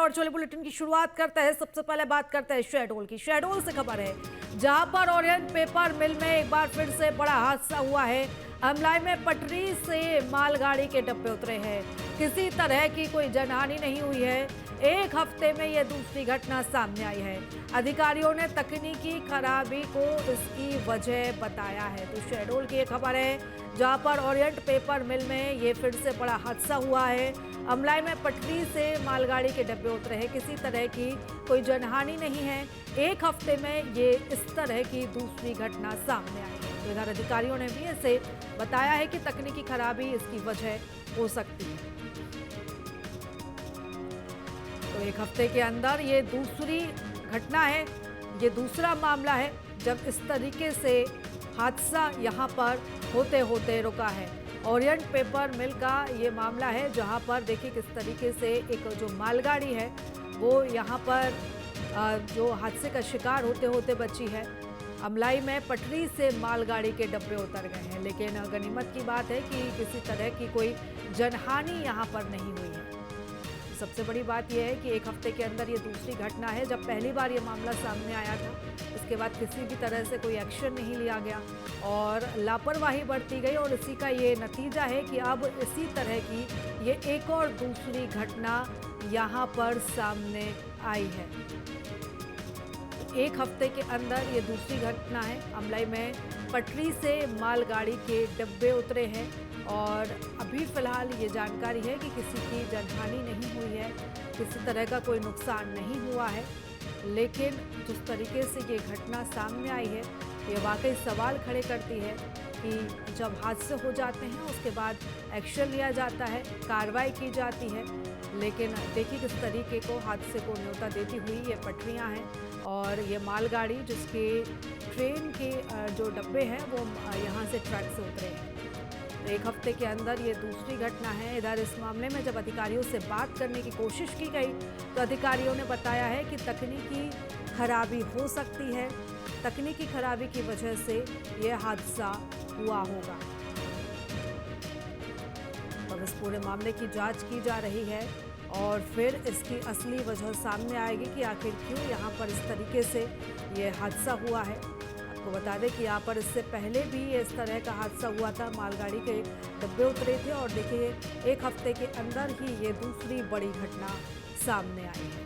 और चलिए बुलेटिन की शुरुआत करते हैं। सबसे पहले बात करते हैं शहडोल की। शहडोल से खबर है जहां पर ओरिएंट पेपर मिल में एक बार फिर से बड़ा हादसा हुआ है। अमलाई में पटरी से मालगाड़ी के डब्बे उतरे हैं। किसी तरह की कोई जनहानि नहीं हुई है। एक हफ्ते में यह दूसरी घटना सामने आई है। अधिकारियों ने तकनीकी खराबी को इसकी वजह बताया है। तो शहडोल की एक खबर है जहां पर ओरिएंट पेपर मिल में ये फिर से बड़ा हादसा हुआ है। अमलाई में पटरी से मालगाड़ी के डब्बे उतरे हैं। किसी तरह की कोई जनहानि नहीं है। एक हफ्ते में ये इस तरह की दूसरी घटना सामने आई है। तो इधर अधिकारियों ने भी ऐसे बताया है कि तकनीकी खराबी इसकी वजह हो सकती है। तो एक हफ्ते के अंदर ये दूसरी घटना है, ये दूसरा मामला है जब इस तरीके से हादसा यहाँ पर होते होते रुका है। ओरिएंट पेपर मिल का ये मामला है जहाँ पर देखिए किस तरीके से एक जो मालगाड़ी है वो यहाँ पर जो हादसे का शिकार होते होते बची है। अमलाई में पटरी से मालगाड़ी के डब्बे उतर गए हैं, लेकिन गनीमत की बात है कि किसी तरह की कोई जनहानि यहाँ पर नहीं हुई है। सबसे बड़ी बात यह है कि एक हफ्ते के अंदर ये दूसरी घटना है। जब पहली बार ये मामला सामने आया था उसके बाद किसी भी तरह से कोई एक्शन नहीं लिया गया और लापरवाही बरती गई, और इसी का ये नतीजा है कि अब इसी तरह की ये एक और दूसरी घटना यहाँ पर सामने आई है। एक हफ्ते के अंदर ये दूसरी घटना है। अमलाई में पटरी से मालगाड़ी के डब्बे उतरे हैं और अभी फ़िलहाल ये जानकारी है कि किसी की जनहानि नहीं हुई है, किसी तरह का कोई नुकसान नहीं हुआ है। लेकिन जिस तरीके से ये घटना सामने आई है ये वाकई सवाल खड़े करती है कि जब हादसे हो जाते हैं उसके बाद एक्शन लिया जाता है, कार्रवाई की जाती है, लेकिन देखिए किस तरीके को हादसे को न्योता देती हुई ये पटरियां हैं और ये मालगाड़ी जिसके ट्रेन के जो डब्बे हैं वो यहाँ से ट्रक से उतरे हैं। तो एक हफ्ते के अंदर ये दूसरी घटना है। इधर इस मामले में जब अधिकारियों से बात करने की कोशिश की गई तो अधिकारियों ने बताया है कि तकनीकी खराबी हो सकती है, तकनीकी खराबी की वजह से ये हादसा हुआ होगा। अब इस पूरे मामले की जांच की जा रही है और फिर इसकी असली वजह सामने आएगी कि आखिर क्यों यहाँ पर इस तरीके से ये हादसा हुआ है। आपको बता दें कि यहाँ पर इससे पहले भी इस तरह का हादसा हुआ था, मालगाड़ी के डब्बे उतरे थे और देखिए एक हफ्ते के अंदर ही ये दूसरी बड़ी घटना सामने आई है।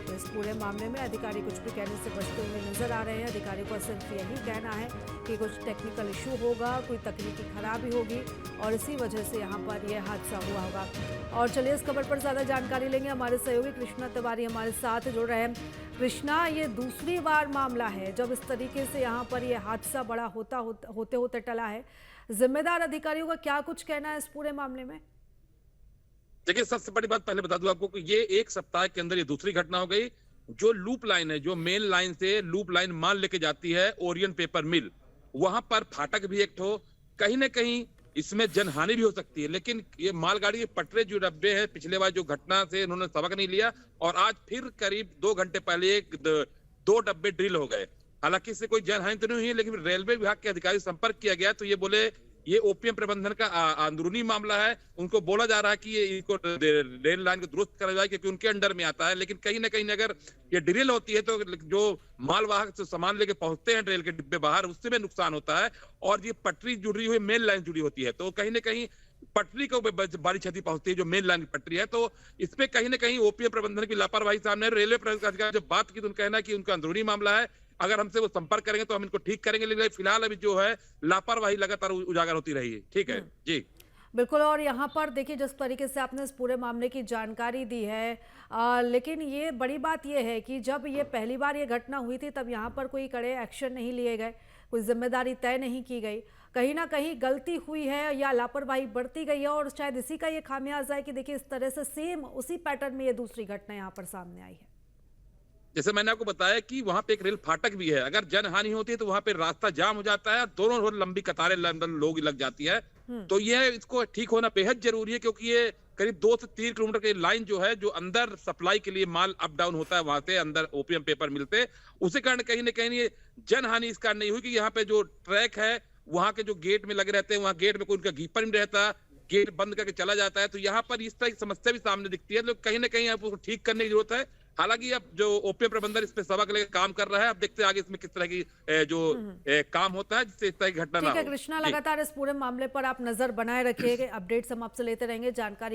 तो इस पूरे मामले में अधिकारी कुछ भी कहने से बचते हुए नजर आ रहे हैं। अधिकारी को सिर्फ यही कहना है कि कुछ टेक्निकल इशू होगा, कोई तकनीकी खराबी होगी और इसी वजह से यहाँ पर यह हादसा हुआ होगा। और चलिए इस खबर पर ज़्यादा जानकारी लेंगे, हमारे सहयोगी कृष्णा तिवारी हमारे साथ जुड़ रहे हैं। कृष्णा, ये दूसरी बार मामला है जब इस तरीके से यहाँ पर यह हादसा बड़ा होते होते टला है। जिम्मेदार अधिकारियों का क्या कुछ कहना है इस पूरे मामले में? देखिए, सबसे बड़ी बात पहले बता दूं आपको कि ये एक सप्ताह के अंदर ये दूसरी घटना हो गई। जो लूप लाइन है, जो मेन लाइन से लूप लाइन माल लेके जाती है ओरिएंट पेपर मिल, वहां पर फाटक भी एक ठो, कहीं ना कहीं इसमें जनहानि भी हो सकती है। लेकिन ये मालगाड़ी के पटरे जो डब्बे हैं, पिछले बार जो घटना से इन्होंने सबक नहीं लिया और आज फिर करीब 2 घंटे पहले 2 डब्बे ड्रिल हो गए। हालांकि इससे कोई जनहानि तो नहीं हुई, लेकिन रेलवे विभाग के अधिकारी संपर्क किया गया तो ये बोले ये ओपीएम प्रबंधन का अंदरूनी मामला है। उनको बोला जा रहा है कि ये इनको रेल लाइन को दुरुस्त करा जाए क्योंकि उनके अंडर में आता है। लेकिन कहीं ना कहीं अगर ये ड्रिल होती है तो जो मालवाहक से सामान लेके पहुंचते हैं रेल के डिब्बे बाहर, उससे भी नुकसान होता है। और ये पटरी जुड़ी हुई मेन लाइन जुड़ी होती है तो कहीं ना कहीं पटरी को बड़ी क्षति पहुंचती है, जो मेन लाइन की पटरी है। तो इसमें कहीं ना कहीं ओपीएम प्रबंधन की लापरवाही सामने। रेलवे अधिकारी जब बात की तो उनका कहना है कि उनका अंदरूनी मामला है, अगर हमसे वो संपर्क करेंगे तो हम इनको ठीक करेंगे, लेकिन फिलहाल अभी जो है लापरवाही लगातार उजागर होती रही है। ठीक है जी, बिल्कुल। और यहाँ पर देखिए जिस तरीके से आपने इस पूरे मामले की जानकारी दी है, लेकिन ये बड़ी बात ये है कि जब ये पहली बार ये घटना हुई थी तब यहाँ पर कोई कड़े एक्शन नहीं लिए गए, कोई जिम्मेदारी तय नहीं की गई। कहीं ना कहीं गलती हुई है या लापरवाही बढ़ती गई है और शायद इसी का ये खामियाजा है कि देखिए इस तरह से सेम उसी पैटर्न में ये दूसरी घटना यहाँ पर सामने आई है। जैसे मैंने आपको बताया कि वहां पे एक रेल फाटक भी है, अगर जनहानि होती है तो वहां पे रास्ता जाम हो जाता है, दोनों ओर लंबी कतारें लोग लग जाती है। तो ये इसको ठीक होना बेहद जरूरी है क्योंकि ये करीब 2 से 3 किलोमीटर की लाइन जो है, जो अंदर सप्लाई के लिए माल अप डाउन होता है, वहां से अंदर ओपीएम पेपर मिलते, उसी कारण कहीं ना कहीं ये जनहानि इस कारण नहीं हुई कि यहाँ पे जो ट्रैक है वहां के जो गेट में लगे रहते हैं, वहां गेट में कोई उनका कीपर नहीं रहता, गेट बंद करके चला जाता है। तो यहाँ पर इस तरह की समस्या भी सामने दिखती है, तो कहीं ना कहीं आपको ठीक करने की जरूरत है। हालांकि अब जो ओपीएम प्रबंधन इस पे सबक लेकर काम कर रहा है, अब देखते हैं आगे इसमें किस तरह की काम होता है जिससे इस तरह की घटना ना ठीक है हो। कृष्णा, जी। लगातार इस पूरे मामले पर आप नजर बनाए रखिए, अपडेट्स हम आपसे लेते रहेंगे, जानकारी